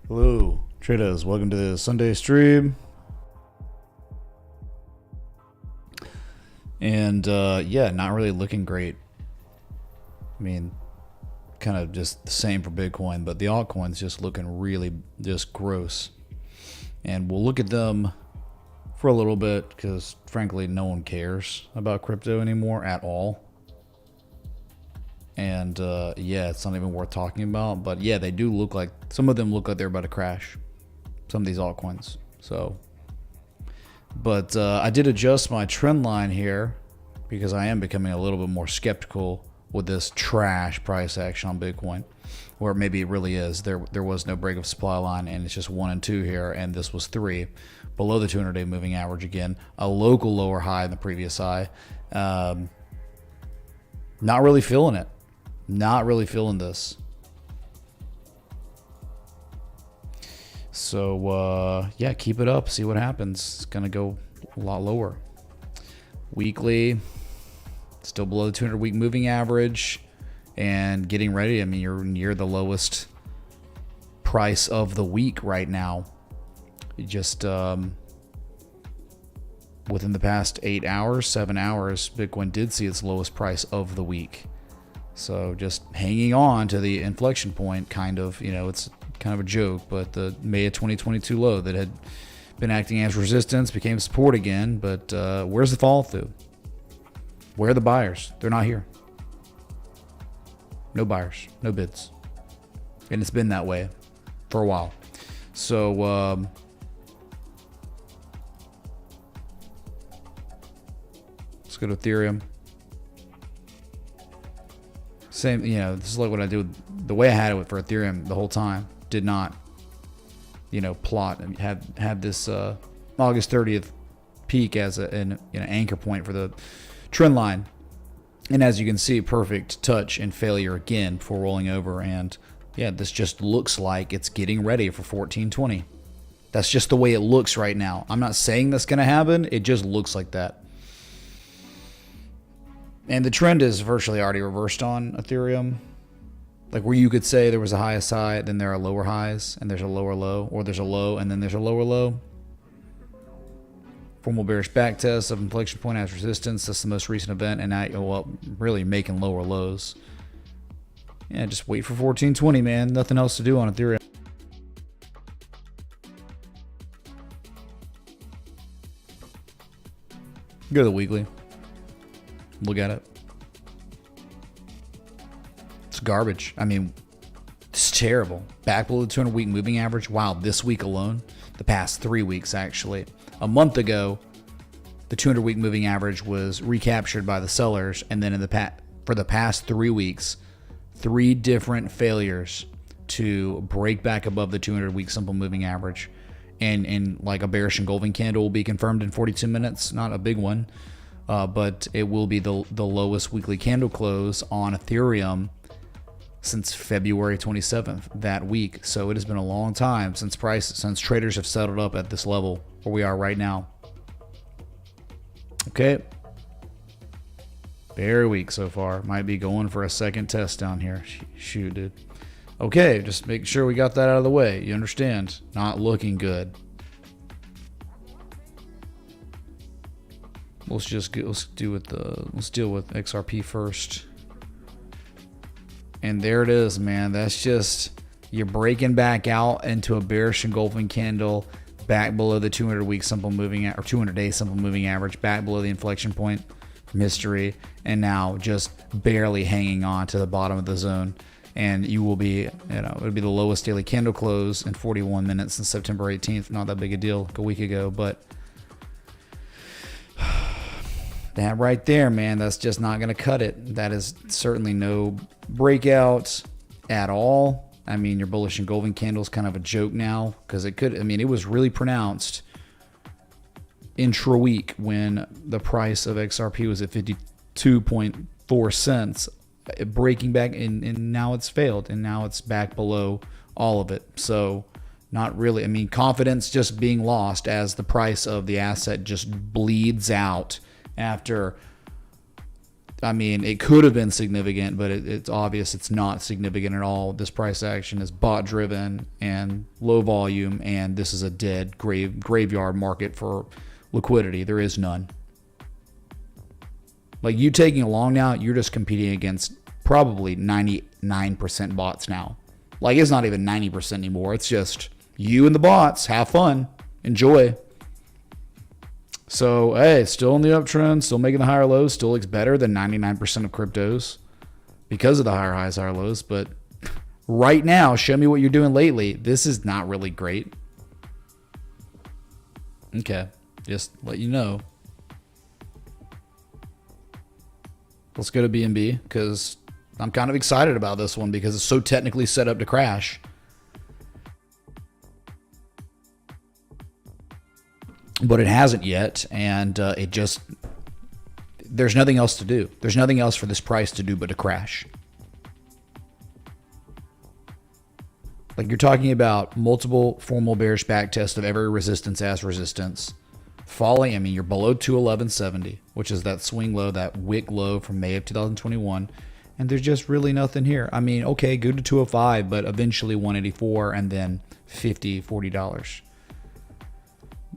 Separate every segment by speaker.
Speaker 1: Hello, traders. Welcome to the Sunday stream. And yeah, not really looking great. I mean, kind of just the same for Bitcoin, but the altcoins just looking really just gross. And we'll look at them for a little bit because, frankly, no one cares about crypto anymore at all. And yeah, it's not even worth talking about. But yeah, they do look like, some of them look like they're about to crash. Some of these altcoins. So, but I did adjust my trend line here because I am becoming a little bit more skeptical with this trash price action on Bitcoin, where maybe it really is. There was no break of supply line, and it's just 1 and 2 here, and this was 3 below the 200-day moving average again. A local lower high in the previous high. Not really feeling it. Not really feeling this. So yeah, keep it up. See what happens. It's gonna go a lot lower. Weekly, still below the 200-week moving average, and getting ready. I mean, you're near the lowest price of the week right now. You just within the past 8 hours, 7 hours, Bitcoin did see its lowest price of the week. So just hanging on to the inflection point, kind of, you know, it's kind of a joke, but the May of 2022 low that had been acting as resistance became support again. But where's the follow through? Where are the buyers? They're not here. No buyers, no bids. And it's been that way for a while. So let's go to Ethereum. Same, you know, this is like what I do. The way I had it for Ethereum the whole time, did not, you know, plot and have this August 30th peak as an anchor point for the trend line. And as you can see, perfect touch and failure again before rolling over. And yeah, this just looks like it's getting ready for 1420. That's just the way it looks right now. I'm not saying that's going to happen. It just looks like that. And the trend is virtually already reversed on Ethereum. Like where you could say there was a highest high, then there are lower highs, and there's a lower low, or there's a low, and then there's a lower low. Formal bearish back test of inflection point as resistance. That's the most recent event, and now, well, really making lower lows. Yeah, just wait for 1420, man. Nothing else to do on Ethereum. Go to the weekly. Look at it. It's garbage. I mean, it's terrible. Back below the 200-week moving average. Wow, this week alone, the past 3 weeks actually. A month ago, the 200-week moving average was recaptured by the sellers, and then for the past 3 weeks, 3 different failures to break back above the 200-week simple moving average, and like a bearish engulfing candle will be confirmed in 42 minutes. Not a big one. But it will be the lowest weekly candle close on Ethereum since February 27th that week. So it has been a long time since traders have settled up at this level where we are right now. Okay. Very weak so far. Might be going for a second test down here. Shoot, dude. Okay, just make sure we got that out of the way. You understand? Not looking good. Let's deal with XRP first. And there it is, man. That's just, you're breaking back out into a bearish engulfing candle back below the 200-week simple moving or 200-day simple moving average, back below the inflection point from history, and now just barely hanging on to the bottom of the zone. And you will be, it'll be the lowest daily candle close in 41 minutes since September 18th. Not that big a deal, like a week ago, but that right there, man, that's just not going to cut it. That is certainly no breakout at all. I mean, your bullish engulfing candle is kind of a joke now because it could, I mean, it was really pronounced intra-week when the price of XRP was at 52.4 cents, breaking back, and now it's failed, and now it's back below all of it. So not really, I mean, confidence just being lost as the price of the asset just bleeds out after I mean, it could have been significant, but it's obvious it's not significant at all. This price action is bot driven and low volume, and this is a dead graveyard market for liquidity. There is none. Like, you taking a long now, you're just competing against probably 99% bots now. Like, it's not even 90% anymore. It's just you and the bots. Have fun. Enjoy. So, hey, still in the uptrend, still making the higher lows, still looks better than 99% of cryptos because of the higher highs, higher lows. But right now, show me what you're doing lately. This is not really great. Okay, just let you know. Let's go to BNB because I'm kind of excited about this one because it's so technically set up to crash. But it hasn't yet, and there's nothing else to do. There's nothing else for this price to do but to crash. Like, you're talking about multiple formal bearish backtest of every resistance as resistance. Falling, I mean, you're below 211.70, which is that swing low, that wick low from May of 2021. And there's just really nothing here. I mean, okay, go to 205, but eventually 184 and then $40.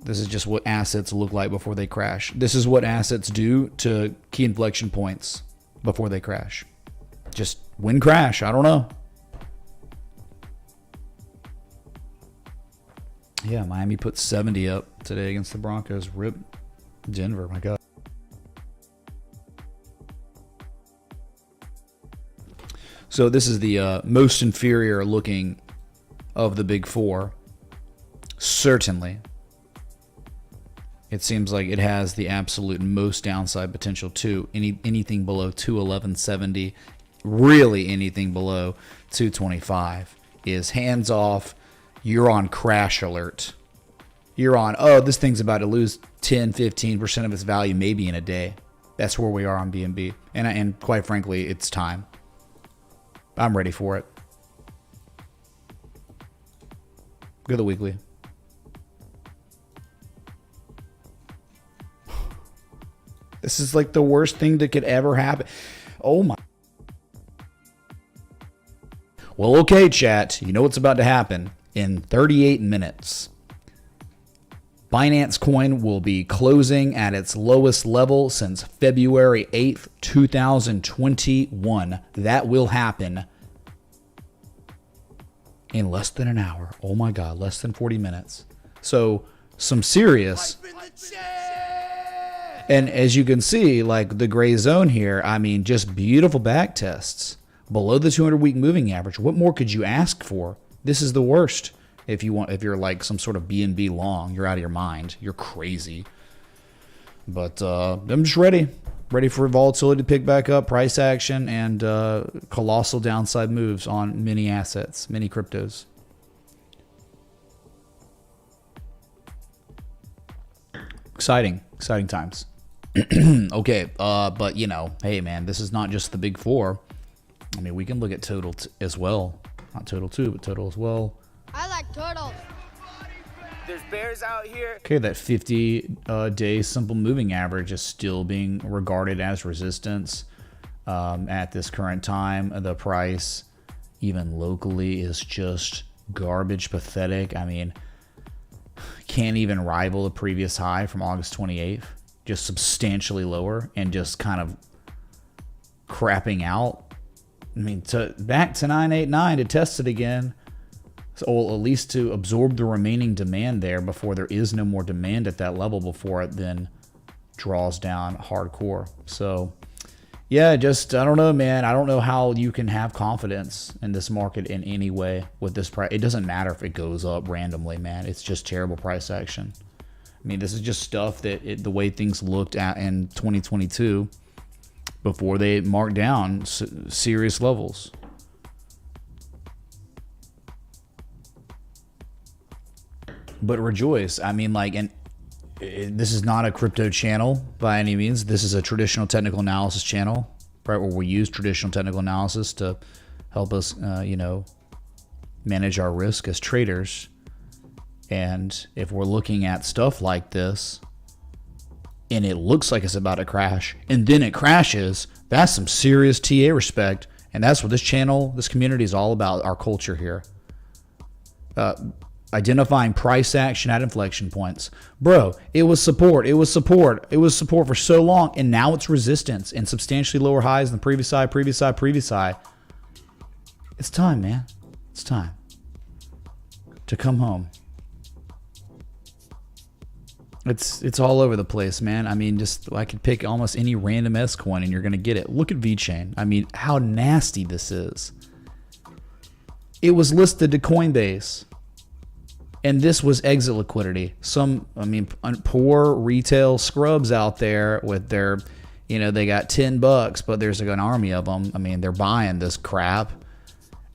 Speaker 1: This is just what assets look like before they crash. This is what assets do to key inflection points before they crash. Just when crash, I don't know. Yeah, Miami put 70 up today against the Broncos. Rip Denver, my God. So this is the most inferior looking of the big four. Certainly. It seems like it has the absolute most downside potential too. Anything below 211.70, really anything below 225 is hands off. You're on crash alert. You're on, oh, this thing's about to lose 10, 15% of its value maybe in a day. That's where we are on BNB. And quite frankly, it's time. I'm ready for it. Go to the weekly. This is like the worst thing that could ever happen. Oh my. Well, okay, chat. You know what's about to happen. In 38 minutes, Binance Coin will be closing at its lowest level since February 8th, 2021. That will happen in less than an hour. Oh my God, less than 40 minutes. So some serious... And as you can see, like the gray zone here, I mean, just beautiful back tests below the 200-week moving average. What more could you ask for? This is the worst. If you're like some sort of BNB long, you're out of your mind. You're crazy. But I'm just ready for volatility to pick back up, price action, and colossal downside moves on many assets, many cryptos. Exciting times. Okay, but you know, hey man, this is not just the big four. I mean, we can look at total as well. Not total too, but total as well.
Speaker 2: I like turtles.
Speaker 3: There's bears out here.
Speaker 1: Okay, that 50-day simple moving average is still being regarded as resistance at this current time. The price, even locally, is just garbage, pathetic. I mean, can't even rival the previous high from August 28th. Just substantially lower and just kind of crapping out. I mean, back to 989 to test it again. So, well, at least to absorb the remaining demand there before there is no more demand at that level before it then draws down hardcore. So, yeah, just, I don't know, man. I don't know how you can have confidence in this market in any way with this price. It doesn't matter if it goes up randomly, man. It's just terrible price action. I mean, this is just stuff that the way things looked at in 2022 before they marked down serious levels. But rejoice. I mean, like, and this is not a crypto channel by any means. This is a traditional technical analysis channel, right? Where we use traditional technical analysis to help us, manage our risk as traders. And if we're looking at stuff like this and it looks like it's about to crash and then it crashes, That's some serious TA respect. And that's what this channel, this community is all about, our culture here. Identifying price action at inflection points. Bro, it was support. It was support. It was support for so long, and now it's resistance and substantially lower highs than the previous high, previous high, previous high. It's time, man. It's time to come home. It's all over the place, man. I mean, just I could pick almost any random S coin and you're going to get it. Look at VeChain. I mean, how nasty this is. It was listed to Coinbase, and this was exit liquidity. Poor retail scrubs out there with their, they got $10, but there's like an army of them. I mean, they're buying this crap.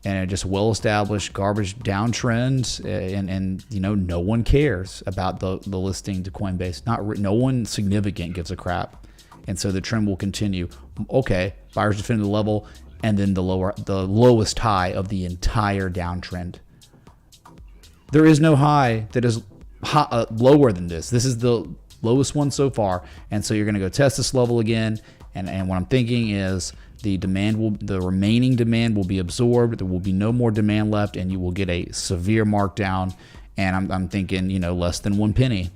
Speaker 1: And it just well-established garbage downtrend, and no one cares about the listing to Coinbase. No one significant gives a crap, and so the trend will continue. Okay, buyers defended the level, and then the lowest high of the entire downtrend. There is no high that is lower than this. This is the lowest one so far, and so you're going to go test this level again. And what I'm thinking is, the remaining demand will be absorbed. There will be no more demand left, and you will get a severe markdown. And I'm thinking, less than 1 penny.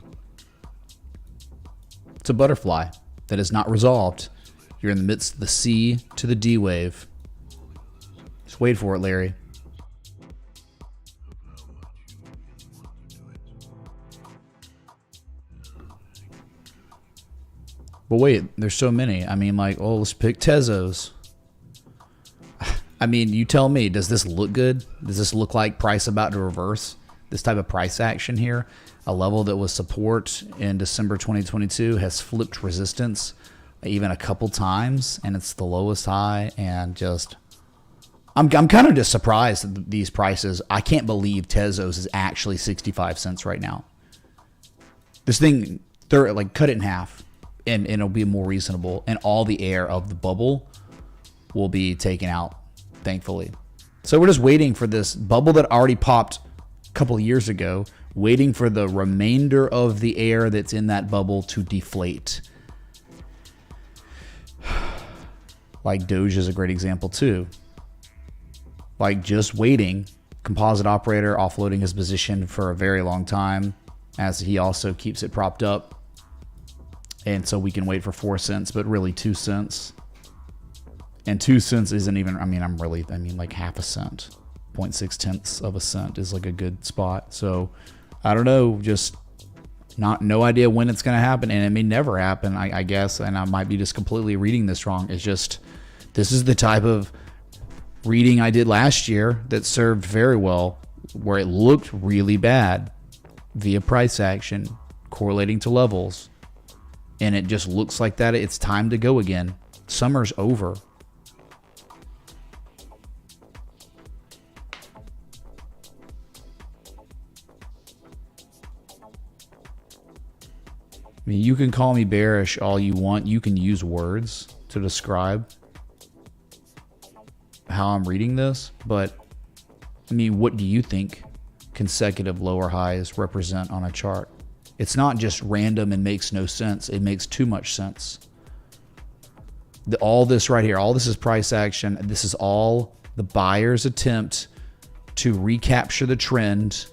Speaker 1: It's a butterfly that is not resolved. You're in the midst of the C to the D wave. Just wait for it, Larry. But wait, there's so many. I mean, let's pick Tezos. I mean, you tell me, does this look good? Does this look like price about to reverse? This type of price action here, a level that was support in December 2022 has flipped resistance even a couple times, and it's the lowest high. And just, I'm kind of just surprised at these prices. I can't believe Tezos is actually 65 cents right now. This thing, they're cut it in half, and it'll be more reasonable, and all the air of the bubble will be taken out, thankfully. So we're just waiting for this bubble that already popped a couple of years ago, waiting for the remainder of the air that's in that bubble to deflate. Doge is a great example too. Just waiting, composite operator offloading his position for a very long time, as he also keeps it propped up. And so we can wait for 4 cents, but really 2 cents. And 2 cents isn't even, half a cent. 0.6 of a cent is a good spot. So I don't know, just no idea when it's going to happen. And it may never happen, I guess. And I might be just completely reading this wrong. It's just, this is the type of reading I did last year that served very well, where it looked really bad via price action, correlating to levels. And it just looks like that it's time to go again. Summer's over. I mean, you can call me bearish all you want. You can use words to describe how I'm reading this. But, what do you think consecutive lower highs represent on a chart? It's not just random and makes no sense. It makes too much sense. All this right here, all this is price action. This is all the buyer's attempt to recapture the trend,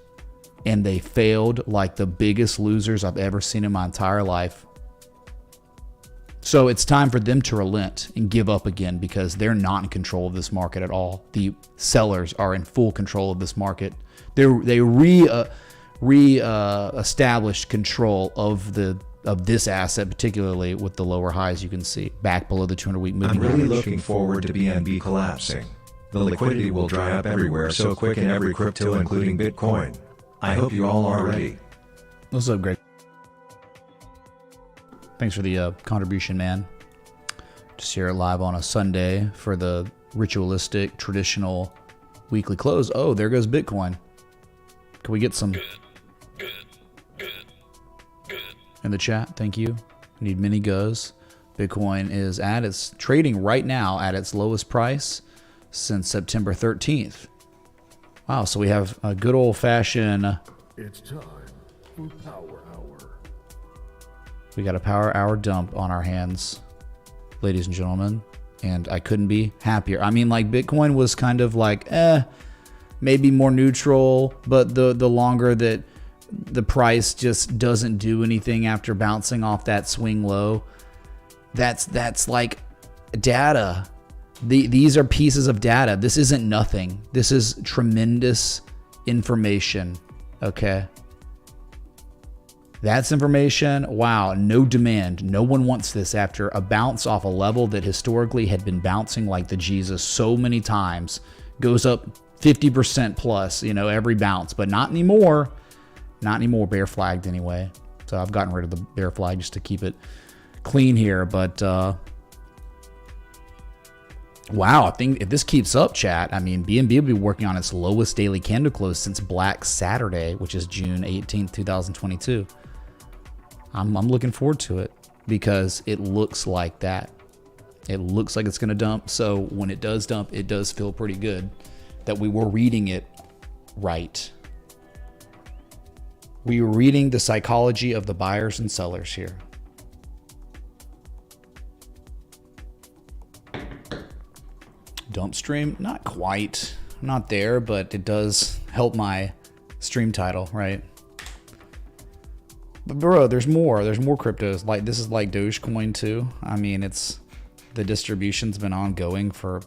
Speaker 1: and they failed like the biggest losers I've ever seen in my entire life. So it's time for them to relent and give up again, because they're not in control of this market at all. The sellers are in full control of this market. They re-established control of this asset, particularly with the lower highs you can see back below the 200-week moving
Speaker 2: average. I'm really
Speaker 1: average.
Speaker 2: looking forward to BNB collapsing. The liquidity will dry up everywhere so quick in every crypto, including Bitcoin. I hope you all are ready.
Speaker 1: What's up, Greg? Thanks for the contribution, man. Just here live on a Sunday for the ritualistic, traditional weekly close. Oh, there goes Bitcoin. Can we get some in the chat? Thank you. We need many goes. Bitcoin is trading right now at its lowest price since September 13th. Wow, so we have a good old-fashioned...
Speaker 4: It's time for Power Hour.
Speaker 1: We got a Power Hour dump on our hands, ladies and gentlemen. and I couldn't be happier. I mean, like Bitcoin was kind of like, maybe more neutral, but the longer that the price just doesn't do anything after bouncing off that swing low, that's like data. These are pieces of data. This isn't nothing. This is tremendous information. Okay. That's information. Wow. No demand. No one wants this after a bounce off a level that historically had been bouncing like the Jesus so many times. Goes up 50% plus, every bounce, but not anymore. Not anymore. Bear flagged anyway. So I've gotten rid of the bear flag just to keep it clean here. But, wow, I think if this keeps up, chat, I mean, BNB will be working on its lowest daily candle close since Black Saturday, which is June 18th, 2022. I'm looking forward to it because it looks like that. It looks like it's going to dump. So when it does dump, it does feel pretty good that we were reading it right. We were reading the psychology of the buyers and sellers here. Dump stream, not quite, not there, but it does help my stream title, right? But bro, there's more cryptos. Like this is like Dogecoin too. I mean, the distribution's been ongoing for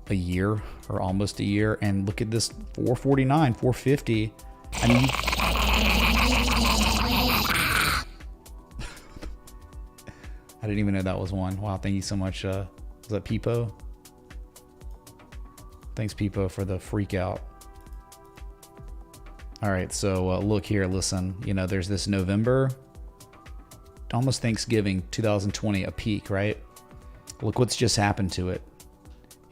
Speaker 1: a year or almost a year, and look at this 449, 450. I mean, I didn't even know that was one. Wow, thank you so much. Was that Peepo? Thanks, Peepo, for the freak out. All right, so look here, listen. There's this November, almost Thanksgiving 2020, a peak, right? Look what's just happened to it.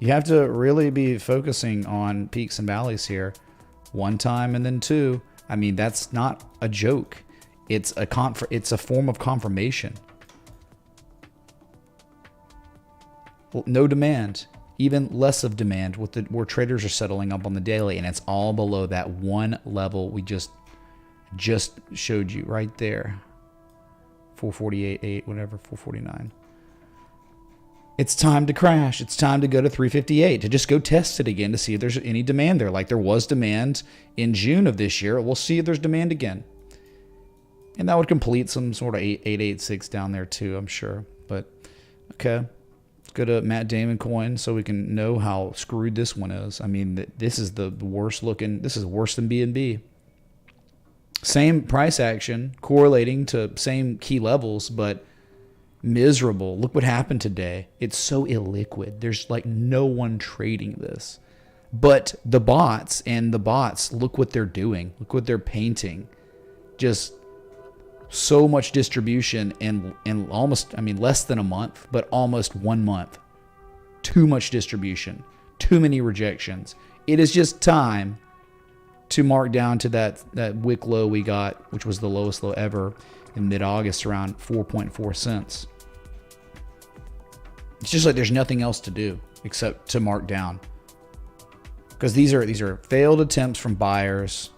Speaker 1: You have to really be focusing on peaks and valleys here. One time and then two. I mean, that's not a joke. It's a form of confirmation. Well, no demand. Even less of demand where traders are settling up on the daily, and it's all below that one level we just showed you right there. 448.8, whatever, 449. It's time to crash. It's time to go to 358, to just go test it again to see if there's any demand there. Like there was demand in June of this year. We'll see if there's demand again. And that would complete some sort of 886 down there too, I'm sure. But okay. Go to Matt Damon coin so we can know how screwed this one is. I mean, this is the worst looking. This is worse than BNB. Same price action correlating to same key levels, but miserable. Look what happened today. It's so illiquid. There's like no one trading this. But the bots, look what they're doing. Look what they're painting. Just so much distribution in almost, less than a month, but almost 1 month. Too much distribution, too many rejections. It is just time to mark down to that wick low we got, which was the lowest low ever in mid-August, around 4.4 cents. It's just like there's nothing else to do except to mark down. Because these are failed attempts from buyers.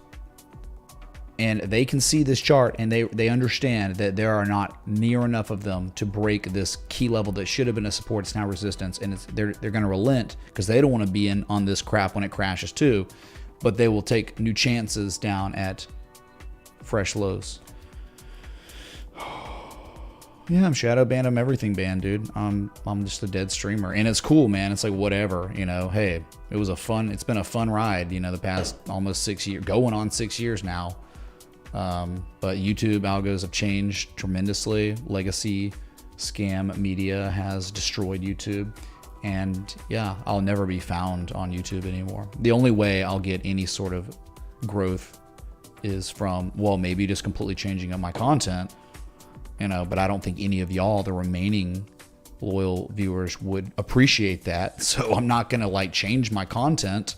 Speaker 1: And they can see this chart and they understand that there are not near enough of them to break this key level that should have been a support. It's now resistance, and they're going to relent because they don't want to be in on this crap when it crashes too. But they will take new chances down at fresh lows. Yeah, I'm shadow banned. I'm everything banned, dude. I'm just a dead streamer, and it's cool, man. It's like whatever, Hey, it's been a fun ride, the past almost 6 years, going on 6 years now. But YouTube algos have changed tremendously. Legacy scam media has destroyed YouTube. And yeah, I'll never be found on YouTube anymore. The only way I'll get any sort of growth is from, maybe just completely changing up my content, but I don't think any of y'all, the remaining loyal viewers, would appreciate that. So I'm not going to change my content.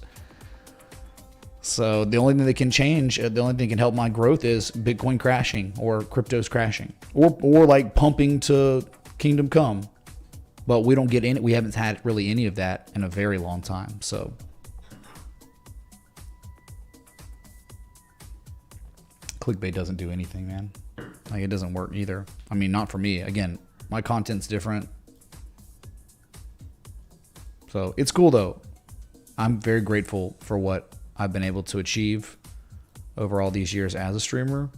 Speaker 1: So the only thing that can change, the only thing that can help my growth is Bitcoin crashing or cryptos crashing or pumping to Kingdom Come. But we don't get any, we haven't had really any of that in a very long time. So clickbait doesn't do anything, man. It doesn't work either. Not for me. Again, my content's different. So it's cool though. I'm very grateful for what I've been able to achieve over all these years as a streamer.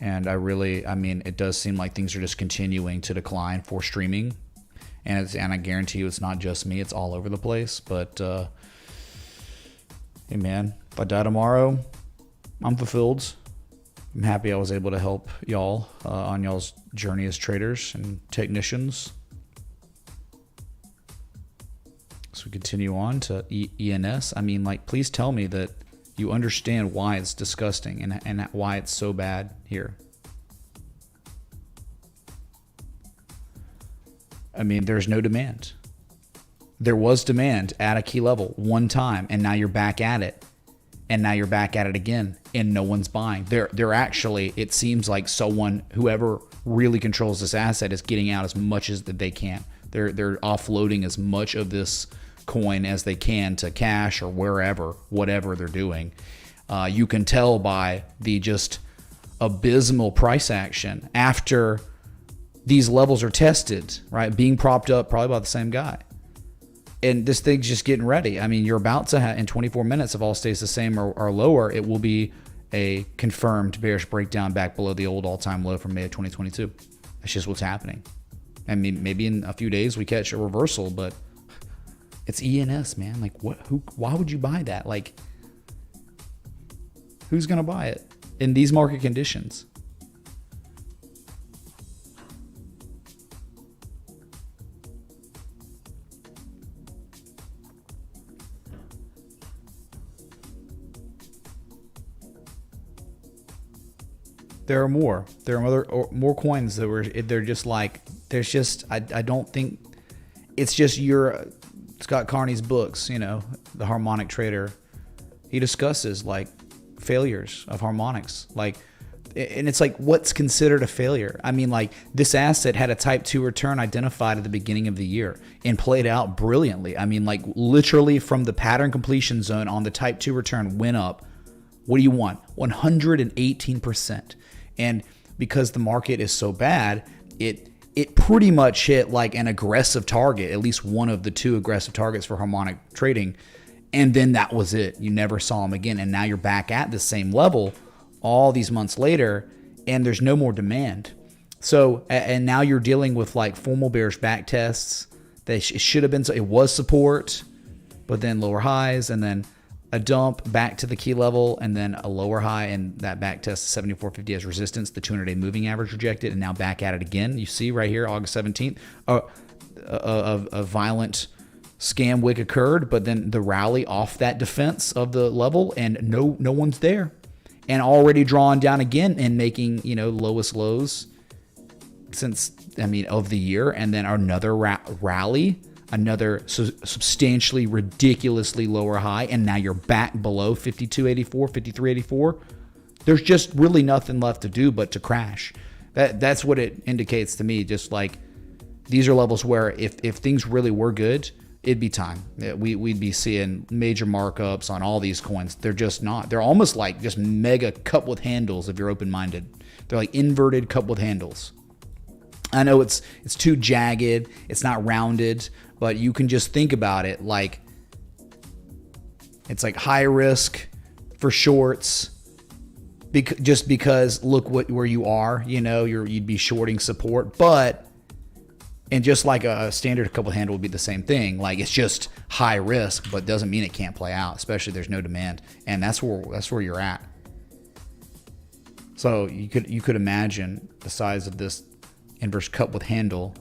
Speaker 1: And I mean, it does seem like things are just continuing to decline for streaming. And I guarantee you it's not just me, it's all over the place. But, hey man, if I die tomorrow, I'm fulfilled. I'm happy I was able to help y'all on y'all's journey as traders and technicians. So we continue on to ENS. I mean, like, please tell me that you understand why it's disgusting and why it's so bad here. I mean, there's no demand. There was demand at a key level one time, and now you're back at it. And now you're back at it again, and no one's buying. They're actually, it seems like whoever really controls this asset is getting out as much as that they can. They're offloading as much of this coin as they can to cash or wherever, whatever they're doing. You can tell by the just abysmal price action after these levels are tested, right? Being propped up probably by the same guy. And this thing's just getting ready. I mean, you're about to have, in 24 minutes, if all stays the same or lower, it will be a confirmed bearish breakdown back below the old all-time low from May of 2022. That's just what's happening. I mean, maybe in a few days we catch a reversal, but it's ENS, man. Like, why would you buy that? Like, who's going to buy it in these market conditions? There are more. There are more coins they're just like, there's just, I don't think, it's just Scott Carney's books, you know, The Harmonic Trader. He discusses like failures of harmonics. Like, and it's like, what's considered a failure? I mean, like, this asset had a type 2 return identified at the beginning of the year and played out brilliantly. I mean, like, literally from the pattern completion zone on the type 2 return went up. What do you want? 118%. And because the market is so bad, it pretty much hit like an aggressive target, at least one of the two aggressive targets for harmonic trading. And then that was it. You never saw them again. And now you're back at the same level all these months later, and there's no more demand. So, and now you're dealing with like formal bearish back tests. It should have been, it was support, but then lower highs, and then a dump back to the key level, and then a lower high, and that back test 74.50 as resistance. The 200-day moving average rejected, and now back at it again. You see right here, August 17th, a violent scam wick occurred, but then the rally off that defense of the level, and no one's there, and already drawn down again and making, you know, lowest lows since, I mean, of the year, and then another rally. Another substantially, ridiculously lower high, and now you're back below 52.84, 53.84. There's just really nothing left to do but to crash. That's what it indicates to me. Just like, these are levels where if things really were good, it'd be time. We'd be seeing major markups on all these coins. They're just not. They're almost like just mega cup with handles if you're open-minded. They're like inverted cup with handles. I know it's too jagged, it's not rounded, but you can just think about it like it's like high risk for shorts, just because look where you are, you know, you'd be shorting support, and just like a standard couple handle would be the same thing. Like, it's just high risk, but doesn't mean it can't play out, especially if there's no demand, and that's where you're at. So you could imagine the size of this inverse cup with handle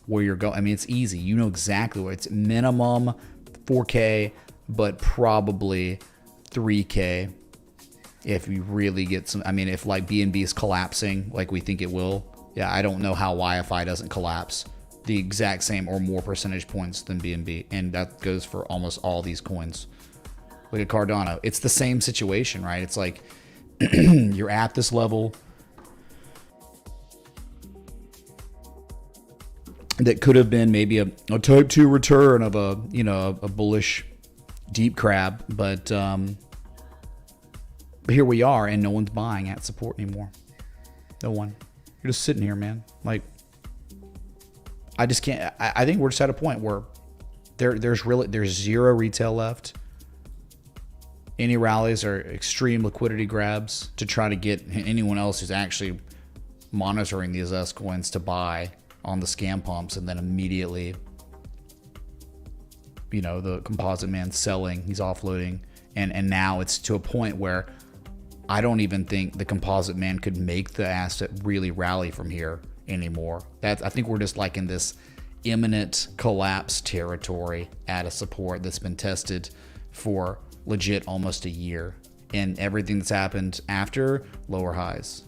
Speaker 1: where you're going. I mean, it's easy. You know exactly where it's minimum 4K, but probably 3K if you really get some. I mean, if like BNB is collapsing like we think it will, yeah, I don't know how YFI doesn't collapse the exact same or more percentage points than BNB, and that goes for almost all these coins. Look at Cardano. It's the same situation, right? It's like you're at this level that could have been maybe a type 2 return of a bullish deep crab, but here we are, and no one's buying at support anymore. No one. You're just sitting here, man. Like, I just can't. I think we're just at a point where There's zero retail left. Any rallies are extreme liquidity grabs to try to get anyone else who's actually monitoring these S coins to buy on the scam pumps, and then immediately, the composite man selling, he's offloading, and now it's to a point where I don't even think the composite man could make the asset really rally from here anymore. I think we're just like in this imminent collapse territory at a support that's been tested for legit almost a year, and everything that's happened after, lower highs.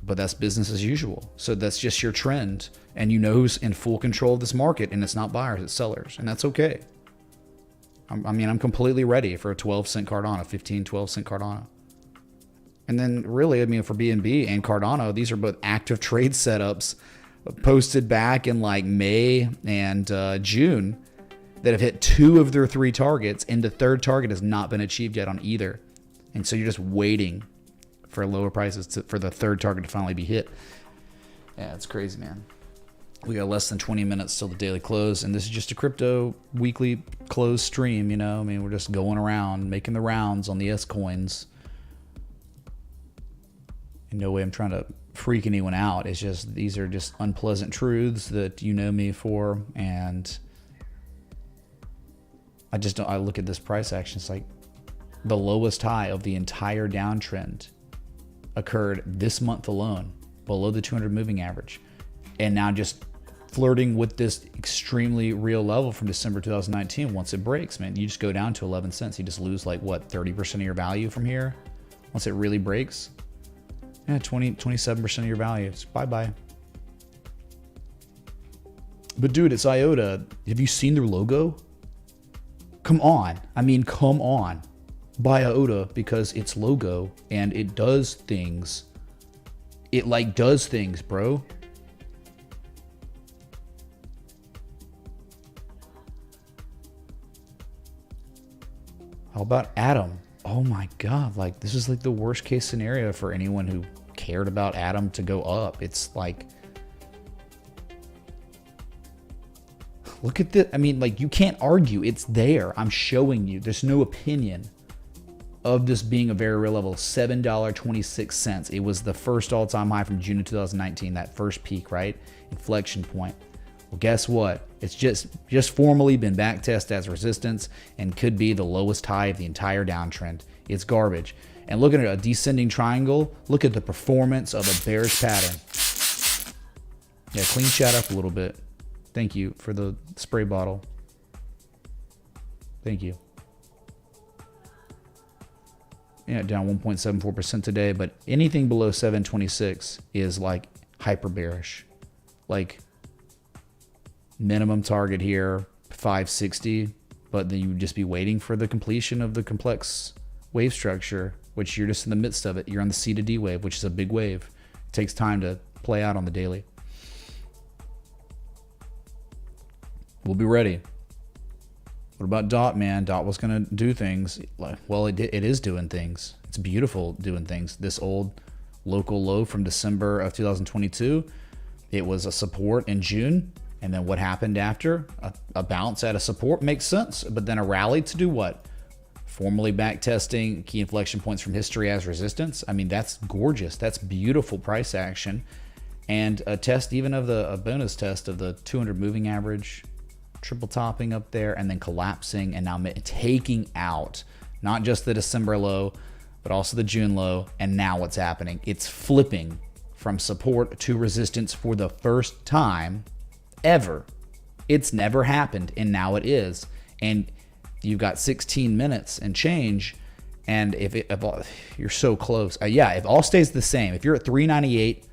Speaker 1: But that's business as usual. So that's just your trend, and who's in full control of this market, and it's not buyers, it's sellers, and that's okay. I'm completely ready for a 12-cent Cardano, 15, 12-cent Cardano. And then really, for BNB and Cardano, these are both active trade setups posted back in like May and June that have hit 2 of their 3 targets, and the third target has not been achieved yet on either. And so you're just waiting for lower prices for the third target to finally be hit. Yeah, it's crazy, man. We got less than 20 minutes till the daily close, and this is just a crypto weekly close stream, we're just going around, making the rounds on the S coins. In no way I'm trying to freak anyone out. It's just, these are just unpleasant truths that you know me for, and I look at this price action, it's like the lowest high of the entire downtrend occurred this month alone, below the 200 moving average. And now just flirting with this extremely real level from December 2019. Once it breaks, man, you just go down to 11 cents. You just lose like, 30% of your value from here? Once it really breaks? Yeah, 27% of your value. It's bye-bye. But dude, it's IOTA. Have you seen their logo? Come on. Come on. Buy IOTA because its logo, and it does things. It does things, bro. How about Atom? Oh my God, this is the worst case scenario for anyone who cared about Atom to go up. It's look at this. You can't argue. It's there. I'm showing you. There's no opinion of this being a very real level. $7.26. It was the first all-time high from June of 2019, that first peak, right? Inflection point. Well, guess what? It's just formally been back tested as resistance and could be the lowest high of the entire downtrend. It's garbage. And looking at a descending triangle, look at the performance of a bearish pattern. Yeah, clean chat up a little bit. Thank you for the spray bottle. Thank you. Yeah, down 1.74% today, but anything below 726 is hyper bearish. Minimum target here, 560, but then you would just be waiting for the completion of the complex wave structure, which you're just in the midst of it. You're on the C to D wave, which is a big wave. It takes time to play out on the daily. We'll be ready. What about DOT, man? DOT was going to do things. Well, it is doing things. It's beautiful doing things. This old local low from December of 2022, it was a support in June. And then what happened after? A bounce at a support makes sense. But then a rally to do what? Formally back testing key inflection points from history as resistance. That's gorgeous. That's beautiful price action. And a test even of a bonus test of the 200 moving average, triple topping up there, and then collapsing, and now taking out not just the December low, but also the June low. And now what's happening? It's flipping from support to resistance for the first time ever. It's never happened, and now it is. And you've got 16 minutes and change, and if you're so close, if all stays the same, if you're at 398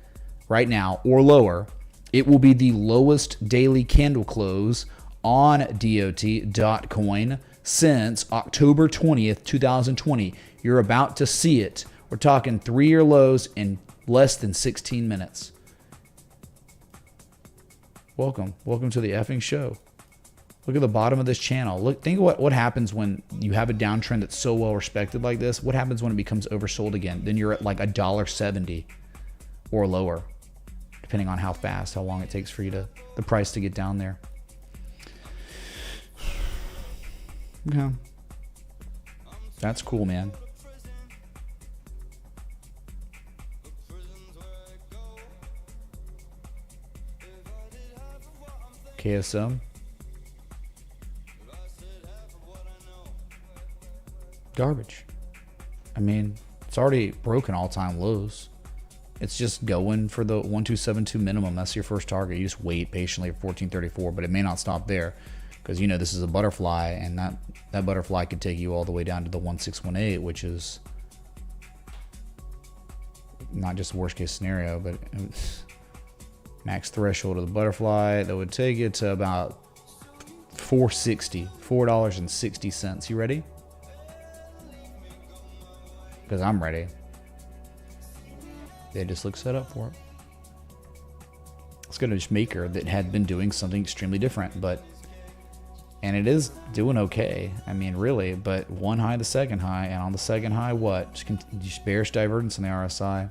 Speaker 1: right now or lower, it will be the lowest daily candle close on DOT.coin since October 20th, 2020. You're about to see it. We're talking 3-year lows in less than 16 minutes. Welcome to the effing show. Look at the bottom of this channel. Think of what happens when you have a downtrend that's so well respected like this. What happens when it becomes oversold again? Then you're at $1.70 or lower, depending on how long it takes for the price to get down there. Okay. That's cool, man. KSM. Garbage. I mean, it's already broken all-time lows. It's just going for the 1272 minimum. That's your first target. You just wait patiently for 1434, but it may not stop there because you know this is a butterfly, and that butterfly could take you all the way down to the 1618, which is not just worst case scenario, but max threshold of the butterfly that would take it to about $4.60. You ready? Because I'm ready. They just look set up for it. Let's go to Maker that had been doing something extremely different, and it is doing okay. I mean, really, but one high, the second high, and on the second high, what? Just bearish divergence in the RSI.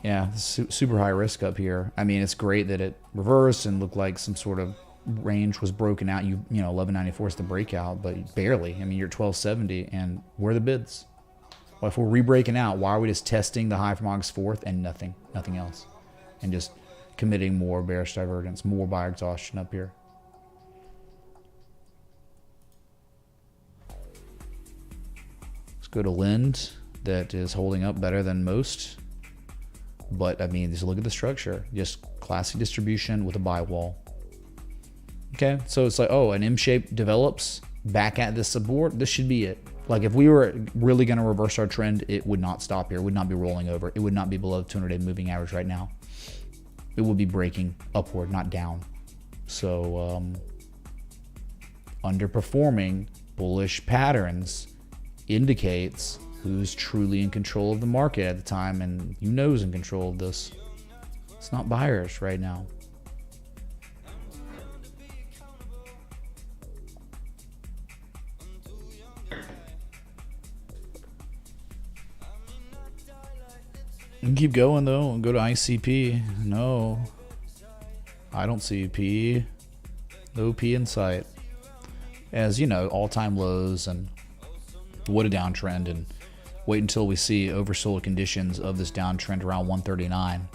Speaker 1: Yeah, super high risk up here. I mean, it's great that it reversed and looked like some sort of range was broken out. You know, 1194 is the breakout, but barely. I mean, you're at 1270, and where are the bids? Well, if we're re-breaking out, why are we just testing the high from August 4th and nothing else, and just committing more bearish divergence, more buyer exhaustion up here? Let's go to Lind, that is holding up better than most. But I mean, just look at the structure, just classic distribution with a buy wall. Okay, so it's like, oh, an M shape develops back at this support. This should be it. Like if we were really going to reverse our trend, it would not stop here. It would not be rolling over. It would not be below the 200-day moving average right now. It would be breaking upward, not down. So underperforming bullish patterns indicates who's truly in control of the market at the time, and you know who's in control of this. It's not buyers right now. You can keep going though and go to ICP. No, I don't see P. No P in sight. As you know, all-time lows, and what a downtrend, and wait until we see oversold conditions of this downtrend around 139.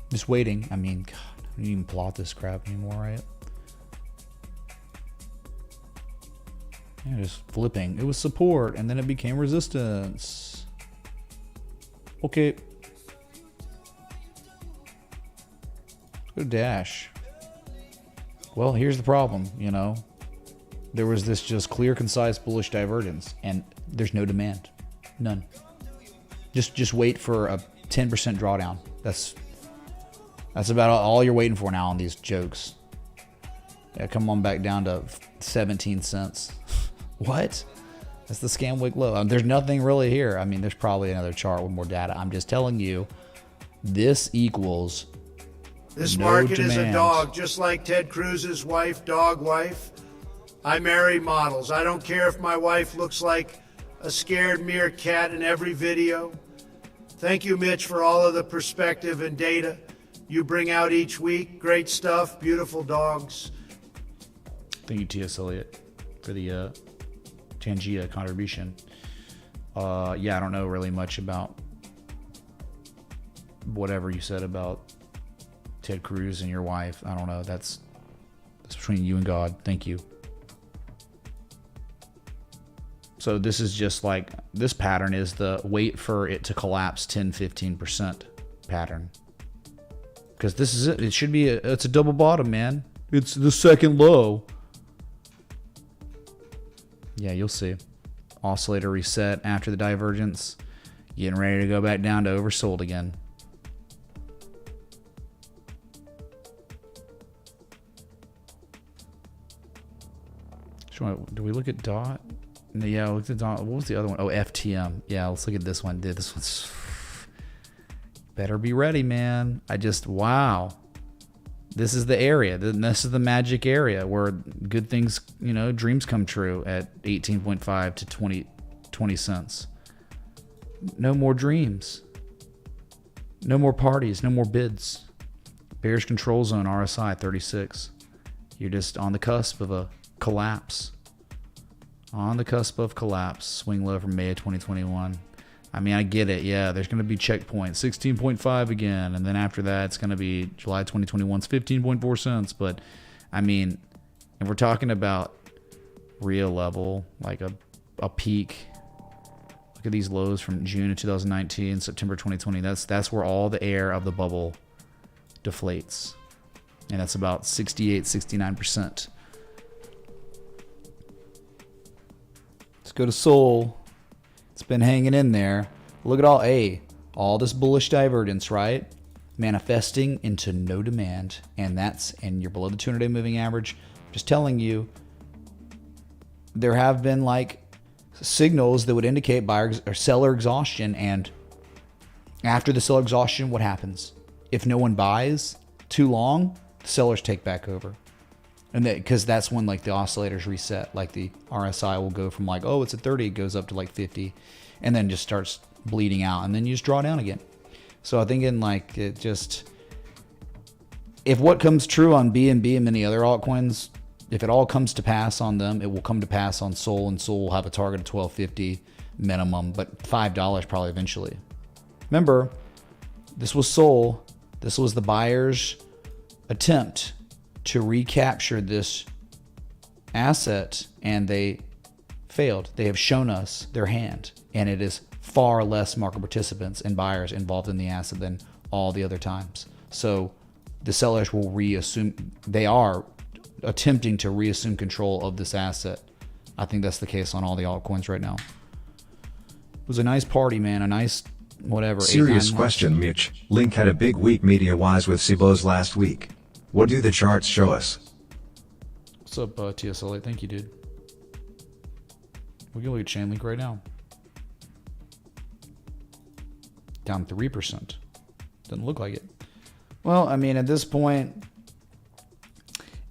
Speaker 1: Just waiting. I mean, God, I don't even plot this crap anymore, right? Yeah, just flipping. It was support, and then it became resistance. Okay. Let's go to Dash. Well, here's the problem, you know. There was this just clear, concise, bullish divergence, and there's no demand. None. Just wait for a 10% drawdown. That's about all you're waiting for now on these jokes. Yeah, come on back down to 17 cents. What? That's the scam wick low. There's nothing really here. I mean, there's probably another chart with more data. I'm just telling you, this equals
Speaker 5: this
Speaker 1: no
Speaker 5: market
Speaker 1: demand.
Speaker 5: is a dog, just like Ted Cruz's wife, dog wife. I marry models. I don't care if my wife looks like a scared meerkat in every video. Thank you, Mitch, for all of the perspective and data you bring out each week. Great stuff. Beautiful dogs.
Speaker 1: Thank you, T.S. Eliot, for the Tangia contribution. Yeah, I don't know really much about whatever you said about Ted Cruz and your wife. I don't know. That's between you and God. Thank you. So this is just like, this pattern is the wait for it to collapse 10-15% pattern. Because this is it. It should be it's a double bottom, man. It's the second low. Yeah, you'll see. Oscillator reset after the divergence. Getting ready to go back down to oversold again. Do we look at DOT? Yeah, look at DOT. What was the other one? Oh, FTM. Yeah, let's look at this one. Dude, this one's... Better be ready, man. Wow. This is the area. This is the magic area where good things, you know, dreams come true at 18.5 to 20 cents. No more dreams. No more parties. No more bids. Bearish control zone, RSI 36. You're just on the cusp of a collapse. On the cusp of collapse. Swing low from May of 2021. I mean, I get it. Yeah, there's going to be checkpoint 16.5 again. And then after that, it's going to be July 2021's 15.4 cents. But, I mean, if we're talking about real level, like a peak, look at these lows from June of 2019, September 2020. That's where all the air of the bubble deflates. And that's about 68, 69%. Let's go to Sol. It's been hanging in there. Look at all this bullish divergence, right? Manifesting into no demand. And you're below the 200-day moving average. Just telling you, there have been like signals that would indicate buyer or seller exhaustion. And after the seller exhaustion, what happens? If no one buys too long, the sellers take back over. And because that's when like the oscillators reset. Like the RSI will go from like, oh, it's at 30, it goes up to like 50, and then just starts bleeding out, and then you just draw down again. So I think if what comes true on BNB and many other altcoins, if it all comes to pass on them, it will come to pass on Sol, and Sol will have a target of 12.50 minimum, but $5 probably eventually. Remember, this was Sol. This was the buyer's attempt to recapture this asset, and they failed. They have shown us their hand, and it is far less market participants and buyers involved in the asset than all the other times. So the sellers will they are attempting to reassume control of this asset. I think that's the case on all the altcoins right now. It was a nice party, man. A nice whatever.
Speaker 2: Serious question, Mitch. Link had a big week media-wise with Cibos last week. What do the charts show us?
Speaker 1: What's up, TSLA? Thank you, dude. We can look at Chainlink right now. Down 3%. Doesn't look like it. Well, I mean, at this point,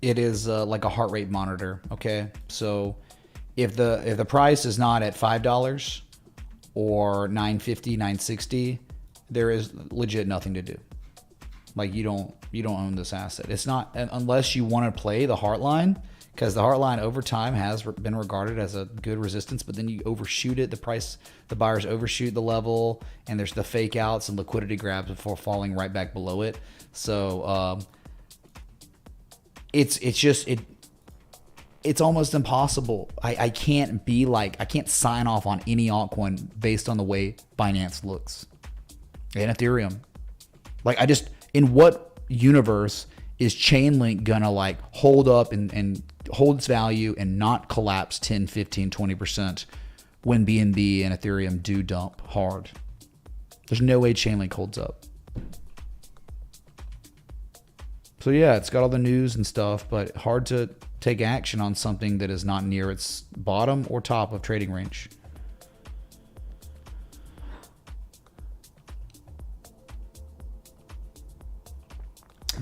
Speaker 1: it is like a heart rate monitor. Okay, so if the price is not at $5 or $9.50, $9.60, there is legit nothing to do. Like you don't own this asset. It's not, unless you want to play the Heartline, because the Heartline over time has been regarded as a good resistance, but then you overshoot it. The buyers overshoot the level, and there's the fake outs and liquidity grabs before falling right back below it. So it's almost impossible. I can't sign off on any altcoin based on the way Binance looks and Ethereum. In what universe is Chainlink gonna like hold up and hold its value and not collapse 10, 15, 20% when BNB and Ethereum do dump hard? There's no way Chainlink holds up. So yeah, it's got all the news and stuff, but hard to take action on something that is not near its bottom or top of trading range.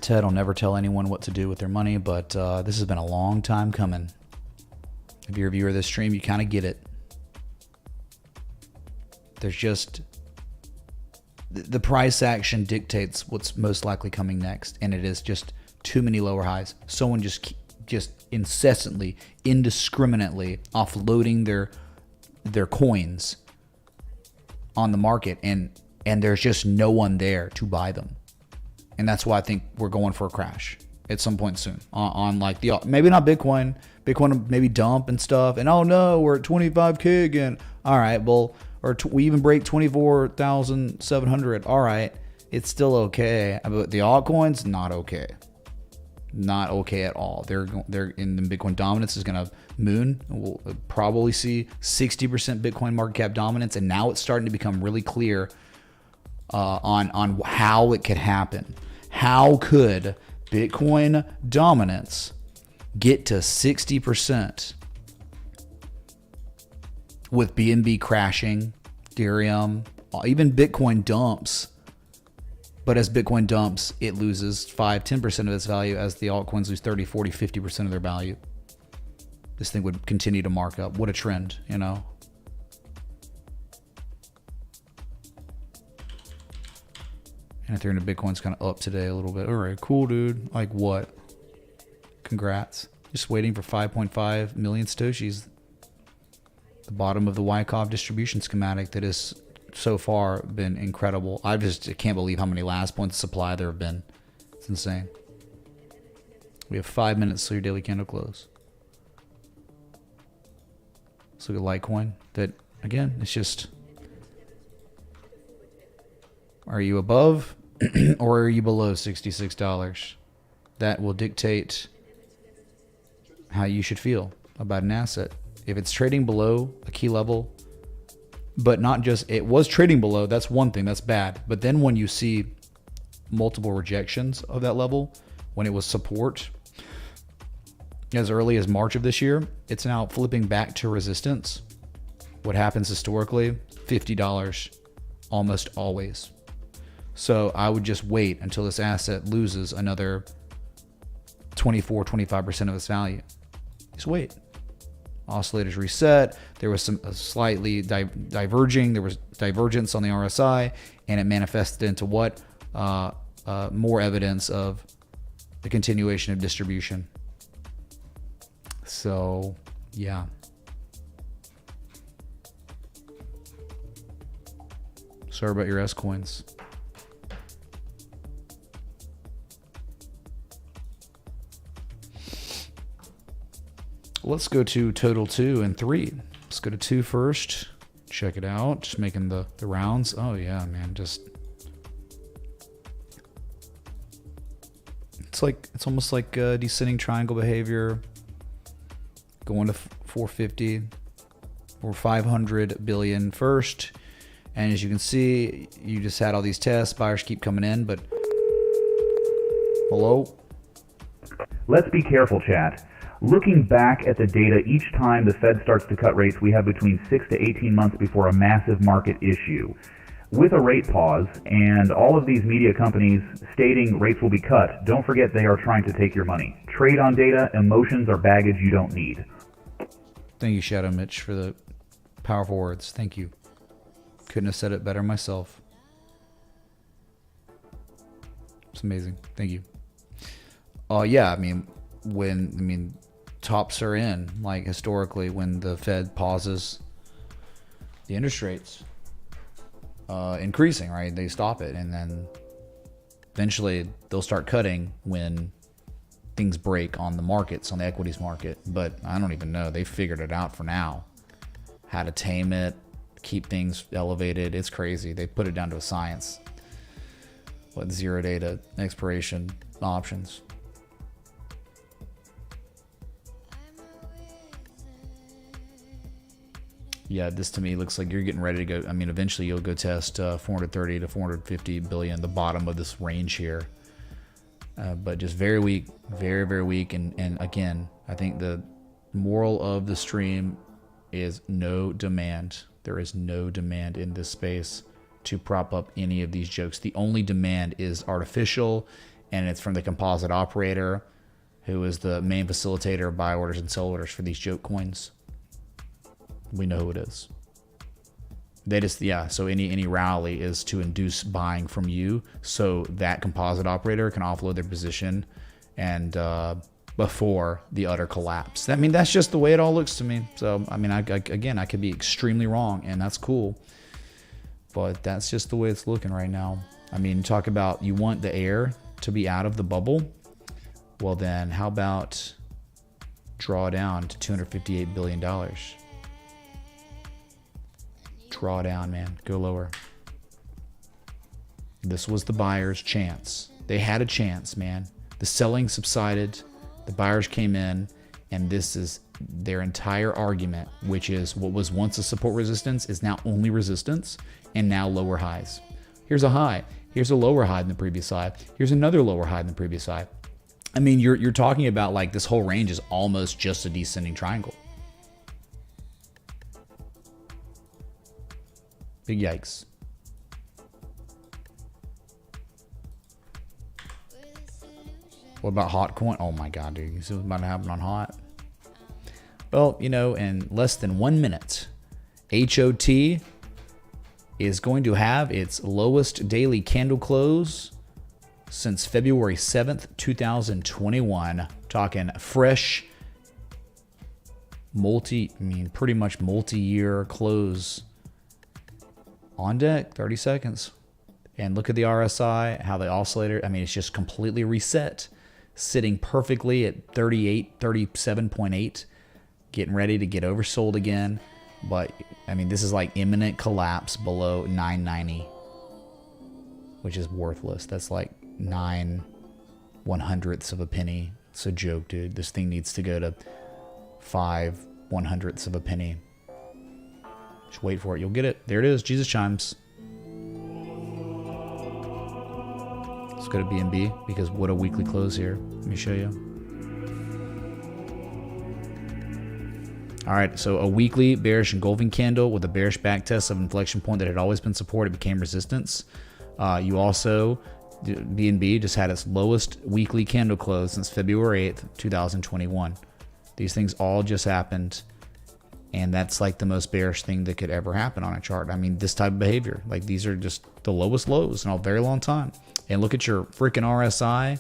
Speaker 1: Ted will never tell anyone what to do with their money, but this has been a long time coming. If you're a viewer of this stream, you kind of get it. There's just... the price action dictates what's most likely coming next, and it is just too many lower highs. Someone just incessantly, indiscriminately offloading their coins on the market, and there's just no one there to buy them. And that's why I think we're going for a crash at some point soon on like maybe not Bitcoin maybe dump and stuff, and oh no, we're at 25K again. All right, well, we even break 24,700. All right, it's still okay. But the altcoins, not okay. Not okay at all. They're in the Bitcoin dominance is going to moon. We'll probably see 60% Bitcoin market cap dominance, and now it's starting to become really clear on how it could happen. How could Bitcoin dominance get to 60% with BNB crashing, Ethereum, even Bitcoin dumps? But as Bitcoin dumps, it loses 5-10% of its value as the altcoins lose 30, 40, 50% of their value. This thing would continue to mark up. What a trend, you know? And Ethereum to Bitcoin's kind of up today a little bit. All right, cool, dude. Like what? Congrats. Just waiting for 5.5 million Satoshis. The bottom of the Wyckoff distribution schematic that has so far been incredible. I can't believe how many last points of supply there have been. It's insane. We have 5 minutes till your daily candle close. Let's look at Litecoin. That, again, it's just... Are you above or are you below $66? That will dictate how you should feel about an asset. If it's trading below a key level, but not just, it was trading below, that's one thing, that's bad. But then when you see multiple rejections of that level, when it was support as early as March of this year, it's now flipping back to resistance. What happens historically? $50 almost always. So I would just wait until this asset loses another 24, 25% of its value. Just wait. Oscillators reset. There was some slightly diverging. There was divergence on the RSI, and it manifested into what? More evidence of the continuation of distribution. So, yeah. Sorry about your S coins. Let's go to total 2 and 3. Let's go to 2 first. Check it out. Just making the rounds. Oh yeah, man. Just it's almost like descending triangle behavior. Going to 450 or 500 billion first. And as you can see, you just had all these tests. Buyers keep coming in, but hello?
Speaker 6: Let's be careful, chat. Looking back at the data, each time the Fed starts to cut rates, we have between 6 to 18 months before a massive market issue. With a rate pause and all of these media companies stating rates will be cut, don't forget they are trying to take your money. Trade on data. Emotions are baggage you don't need.
Speaker 1: Thank you, Shadow Mitch, for the powerful words. Thank you. Couldn't have said it better myself. It's amazing. Thank you. Yeah, I mean, tops are in, like historically when the Fed pauses the interest rates increasing, right? They stop it, and then eventually they'll start cutting when things break on the markets, on the equities market. But I don't even know. They figured it out for now. How to tame it, keep things elevated. It's crazy. They put it down to a science. What, 0 data expiration options. Yeah, this to me looks like you're getting ready to go. I mean, eventually you'll go test 430 to 450 billion, the bottom of this range here. But just very weak, very, very weak. And again, I think the moral of the stream is no demand. There is no demand in this space to prop up any of these jokes. The only demand is artificial, and it's from the composite operator, who is the main facilitator of buy orders and sell orders for these joke coins. We know who it is. They just, yeah, so any rally is to induce buying from you so that composite operator can offload their position and before the utter collapse. I mean, that's just the way it all looks to me. So, I mean, again, I could be extremely wrong, and that's cool. But that's just the way it's looking right now. I mean, talk about you want the air to be out of the bubble. Well, then how about draw down to $258 billion? Draw down, man. Go lower. This was the buyers' chance. They had a chance, man. The selling subsided. The buyers came in, and this is their entire argument, which is what was once a support resistance is now only resistance, and now lower highs. Here's a high. Here's a lower high than the previous high. Here's another lower high than the previous high. I mean, you're talking about like this whole range is almost just a descending triangle. Big yikes. What about hot coin? Oh my God, dude. You see what's about to happen on hot? Well, you know, in less than 1 minute, HOT is going to have its lowest daily candle close since February 7th, 2021. Talking fresh pretty much multi-year close on deck, 30 seconds. And look at the RSI, how the oscillator, it's just completely reset, sitting perfectly at 37.8, getting ready to get oversold again. But, this is like imminent collapse below 990, which is worthless. That's like 9/100ths of a penny. It's a joke, dude. This thing needs to go to 5/100ths of a penny. Just wait for it. You'll get it. There it is. Jesus chimes. Let's go to BNB because what a weekly close here. Let me show you. All right, so a weekly bearish engulfing candle with a bearish back test of inflection point that had always been supported became resistance. You also, BNB just had its lowest weekly candle close since February 8th, 2021. These things all just happened, and that's like the most bearish thing that could ever happen on a chart. This type of behavior, like these are just the lowest lows in a very long time. And look at your freaking RSI.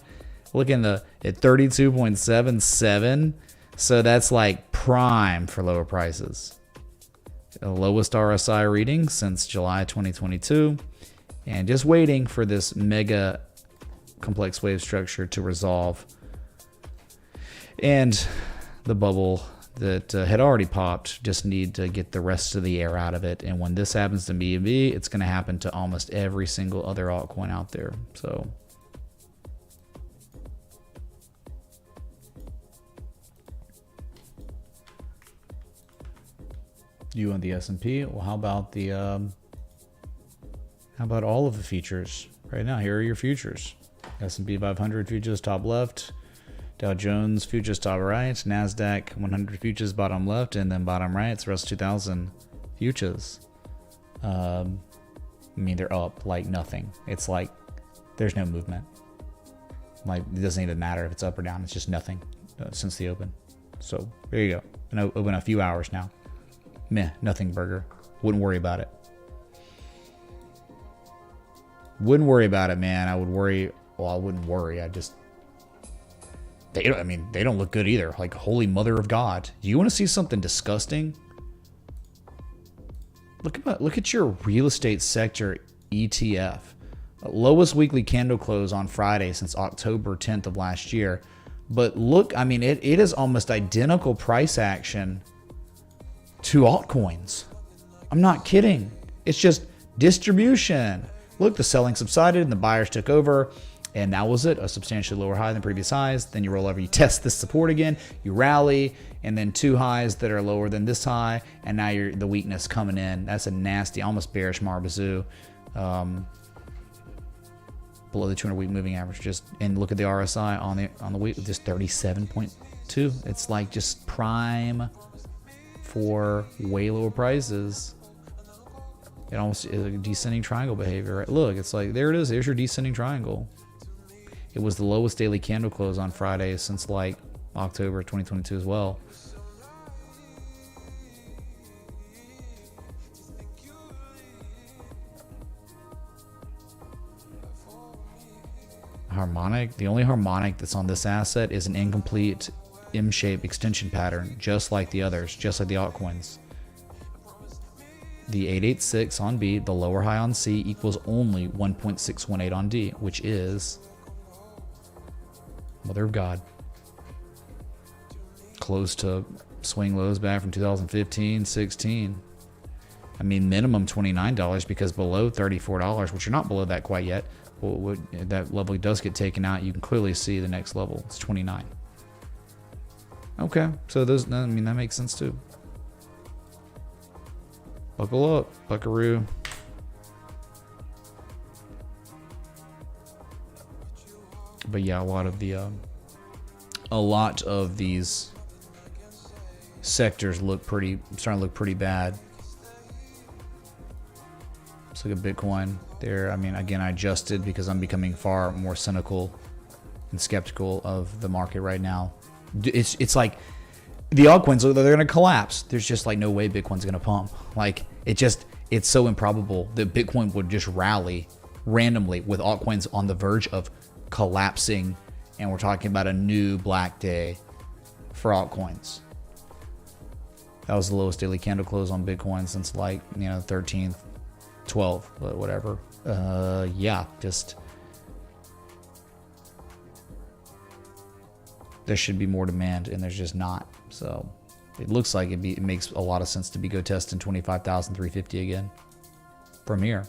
Speaker 1: Look at 32.77. So that's like prime for lower prices. The lowest RSI reading since July 2022. And just waiting for this mega complex wave structure to resolve. And the bubble that had already popped just need to get the rest of the air out of it. And when this happens to BNB, it's going to happen to almost every single other altcoin out there. So you and the S&P. Well, how about the how about all of the futures right now? Here are your futures. S&P 500 futures top left. Dow Jones futures top right, NASDAQ 100 futures bottom left, and then bottom right, it's Russell 2000 futures. They're up like nothing. It's like there's no movement. Like it doesn't even matter if it's up or down. It's just nothing since the open. So there you go. Been open a few hours now. Meh, nothing burger. Wouldn't worry about it. Wouldn't worry about it, man. I would worry. Well, I wouldn't worry. They don't look good either. Like, holy mother of God. Do you want to see something disgusting? Look at your real estate sector ETF. Lowest weekly candle close on Friday since October 10th of last year. But look, it is almost identical price action to altcoins. I'm not kidding. It's just distribution. Look, the selling subsided and the buyers took over. And that was it, a substantially lower high than previous highs. Then you roll over, you test this support again, you rally, and then two highs that are lower than this high, and now you're the weakness coming in. That's a nasty, almost bearish Marbazoo. Below the 200-week moving average. And look at the RSI on the week, just 37.2. It's like just prime for way lower prices. It almost is a descending triangle behavior. Right? Look, it's like there it is. There's your descending triangle. It was the lowest daily candle close on Friday since like October 2022 as well. Harmonic. The only harmonic that's on this asset is an incomplete M-shaped extension pattern, just like the others, just like the altcoins. The 886 on B, the lower high on C, equals only 1.618 on D, which is Mother of God. Close to swing lows back from 2015, 16. Minimum $29 because below $34, which you're not below that quite yet. Well, that level does get taken out. You can clearly see the next level. It's 29. Okay, so that makes sense too. Buckle up, buckaroo. But yeah, a lot of these sectors starting to look pretty bad. Let's look at Bitcoin there. Again, I adjusted because I'm becoming far more cynical and skeptical of the market right now. It's like the altcoins, they're going to collapse. There's just like no way Bitcoin's going to pump. Like it's so improbable that Bitcoin would just rally randomly with altcoins on the verge of collapsing. And we're talking about a new black day for altcoins. That was the lowest daily candle close on Bitcoin since like, 13th, 12th, but whatever. Yeah, just there should be more demand, and there's just not. So it looks like it makes a lot of sense to go testing 25,350 again from here.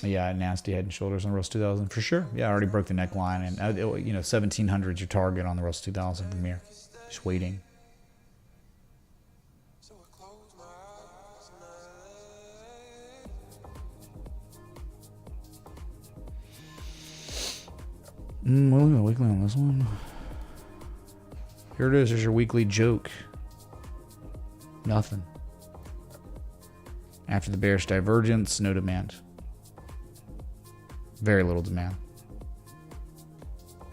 Speaker 1: Yeah, nasty head and shoulders on Russell 2000 for sure. Yeah, I already broke the neckline, and 1700 is your target on the Russell 2000 from here. Just waiting. What are we weekly on this one? Here it is. There's your weekly joke. Nothing. After the bearish divergence, no demand. Very little demand.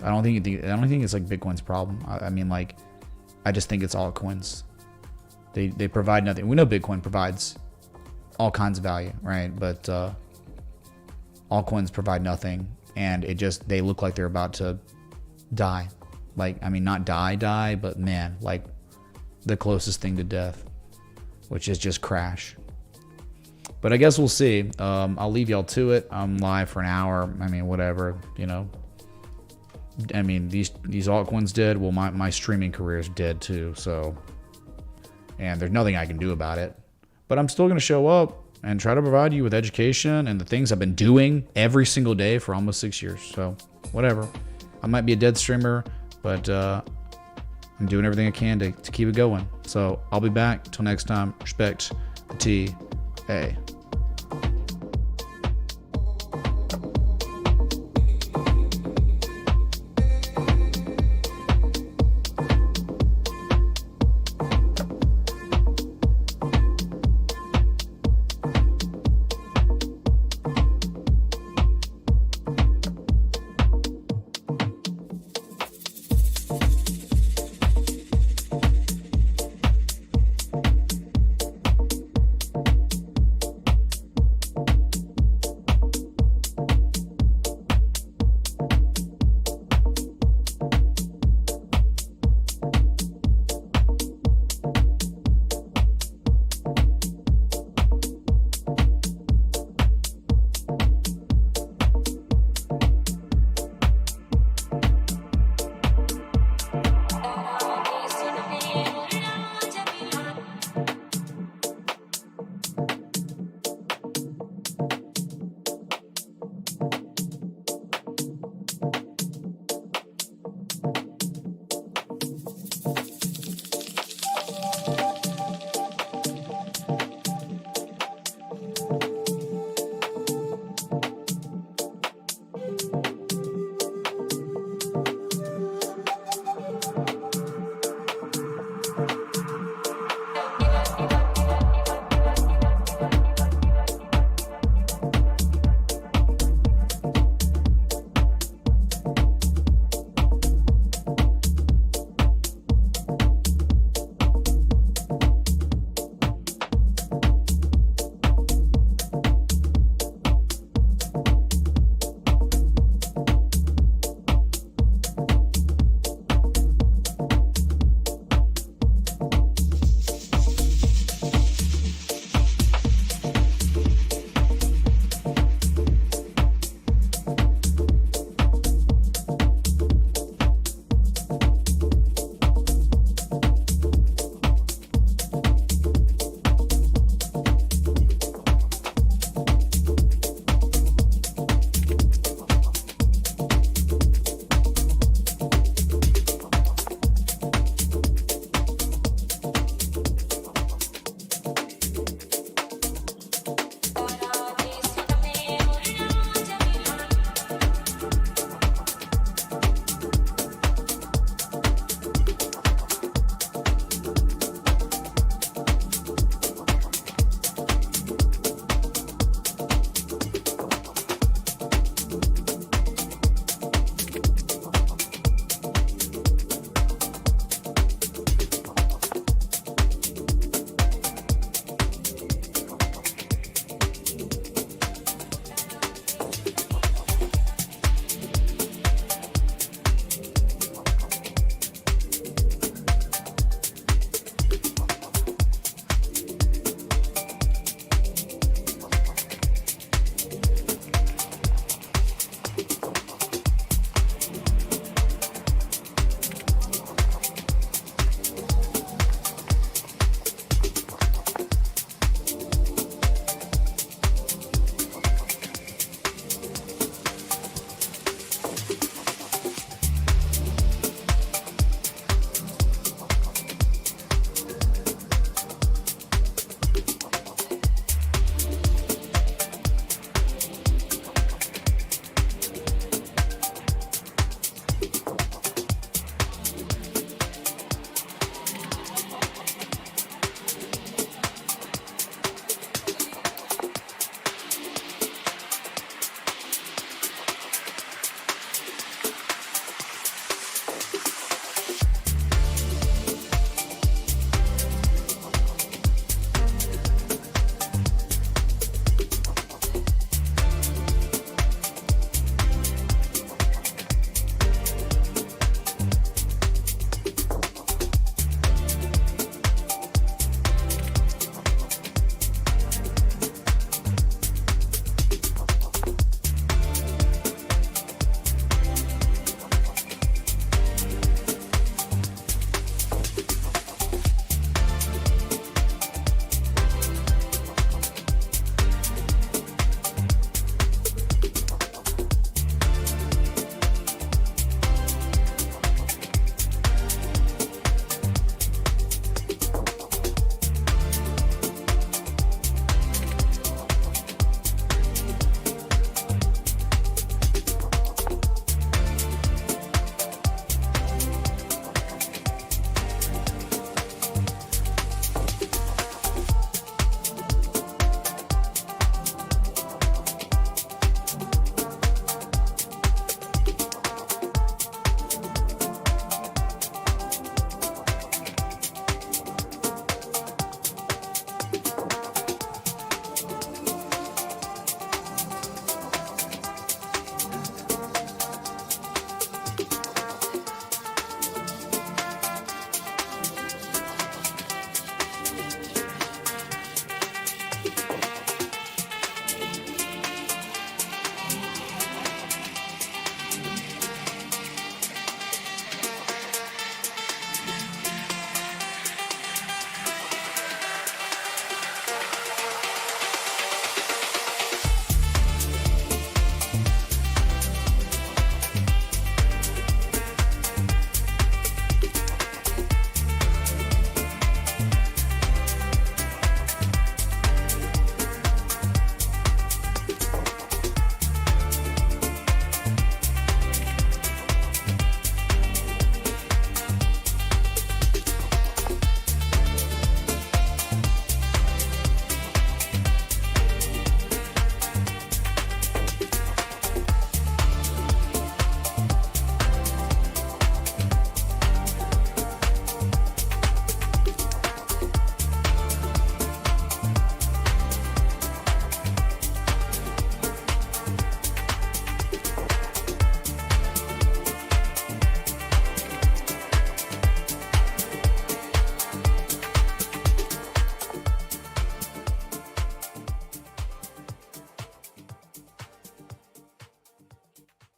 Speaker 1: I don't think it's like Bitcoin's problem. I mean, like, I just think it's altcoins. They provide nothing. We know Bitcoin provides all kinds of value, right? But altcoins provide nothing, and they look like they're about to die. Like, I mean, not die, but man, like the closest thing to death, which is just crash. But I guess we'll see. I'll leave y'all to it. I'm live for an hour. I mean, whatever, I mean, these altcoins dead. Well, my streaming career is dead too. So, and there's nothing I can do about it. But I'm still going to show up and try to provide you with education and the things I've been doing every single day for almost 6 years. So, whatever. I might be a dead streamer, but I'm doing everything I can to keep it going. So, I'll be back. Till next time. Respect the TA.